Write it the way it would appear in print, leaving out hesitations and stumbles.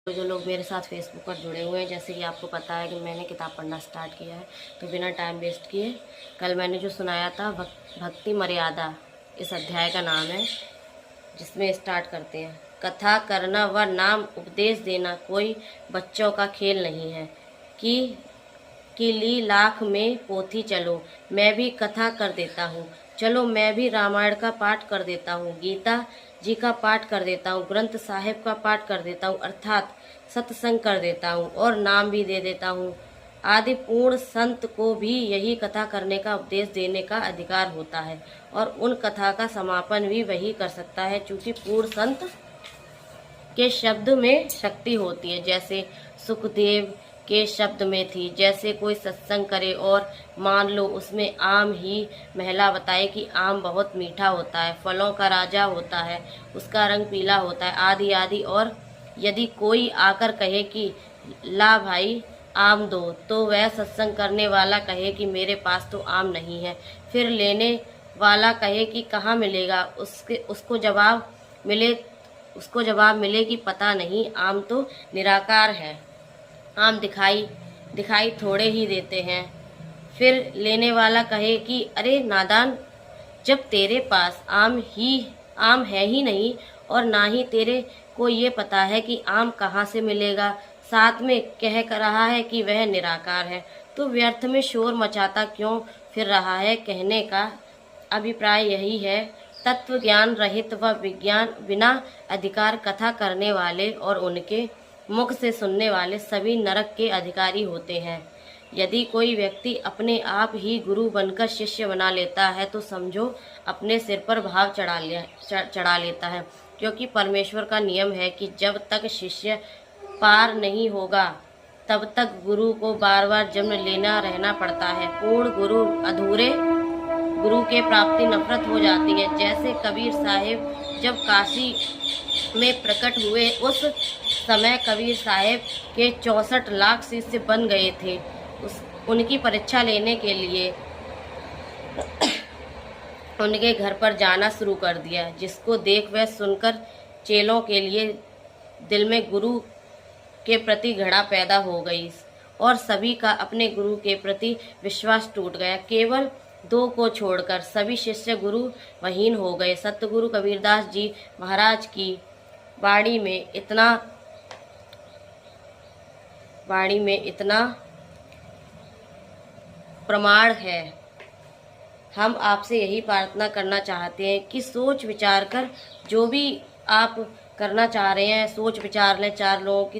जो लोग मेरे साथ फेसबुक पर जुड़े हुए हैं, जैसे कि आपको पता है कि मैंने किताब पढ़ना स्टार्ट किया है, तो बिना टाइम वेस्ट किए कल मैंने जो सुनाया था भक्ति मर्यादा, इस अध्याय का नाम है, जिसमें स्टार्ट करते हैं। कथा करना व नाम उपदेश देना कोई बच्चों का खेल नहीं है कि ली लाख में पोथी चलो, मैं भी कथा कर देता हूँ। चलो मैं भी रामायण का पाठ कर देता हूँ, गीता जी का पाठ कर देता हूँ, ग्रंथ साहिब का पाठ कर देता हूँ, अर्थात सत्संग कर देता हूँ और नाम भी दे देता हूँ। आदि पूर्ण संत को भी यही कथा करने का उपदेश देने का अधिकार होता है और उन कथा का समापन भी वही कर सकता है, चूंकि पूर्ण संत के शब्द में शक्ति होती है, जैसे सुखदेव के शब्द में थी। जैसे कोई सत्संग करे और मान लो उसमें आम ही महिला बताए कि आम बहुत मीठा होता है, फलों का राजा होता है, उसका रंग पीला होता है, आदि आदि। और यदि कोई आकर कहे कि ला भाई आम दो, तो वह सत्संग करने वाला कहे कि मेरे पास तो आम नहीं है। फिर लेने वाला कहे कि कहाँ मिलेगा, उसको जवाब मिले कि पता नहीं, आम तो निराकार है, आम दिखाई दिखाई थोड़े ही देते हैं। फिर लेने वाला कहे कि अरे नादान, जब तेरे पास आम है ही नहीं और ना ही तेरे को ये पता है कि आम कहाँ से मिलेगा, साथ में कह कर रहा है कि वह निराकार है, तो व्यर्थ में शोर मचाता क्यों फिर रहा है। कहने का अभिप्राय यही है, तत्व ज्ञान रहित व विज्ञान बिना अधिकार कथा करने वाले और उनके मुख से सुनने वाले सभी नरक के अधिकारी होते हैं। यदि कोई व्यक्ति अपने आप ही गुरु बनकर शिष्य बना लेता है तो समझो अपने सिर पर भाव चढ़ा लेता है, क्योंकि परमेश्वर का नियम है कि जब तक शिष्य पार नहीं होगा तब तक गुरु को बार बार जन्म लेना रहना पड़ता है। पूर्ण गुरु अधूरे गुरु के प्राप्ति नफरत हो जाती है। जैसे कबीर साहिब जब काशी में प्रकट हुए, उस समय कबीर साहिब के 64 लाख शिष्य बन गए थे। उनकी परीक्षा लेने के लिए उनके घर पर जाना शुरू कर दिया, जिसको देख व सुनकर चेलों के लिए दिल में गुरु के प्रति घृणा पैदा हो गई और सभी का अपने गुरु के प्रति विश्वास टूट गया। केवल 2 को छोड़कर सभी शिष्य गुरु वहीन हो गए। सतगुरु कबीरदास जी महाराज की वाणी में इतना प्रमाण है। हम आपसे यही प्रार्थना करना चाहते हैं कि सोच विचार कर जो भी आप करना चाह रहे हैं, सोच विचार लें, 4 लोगों की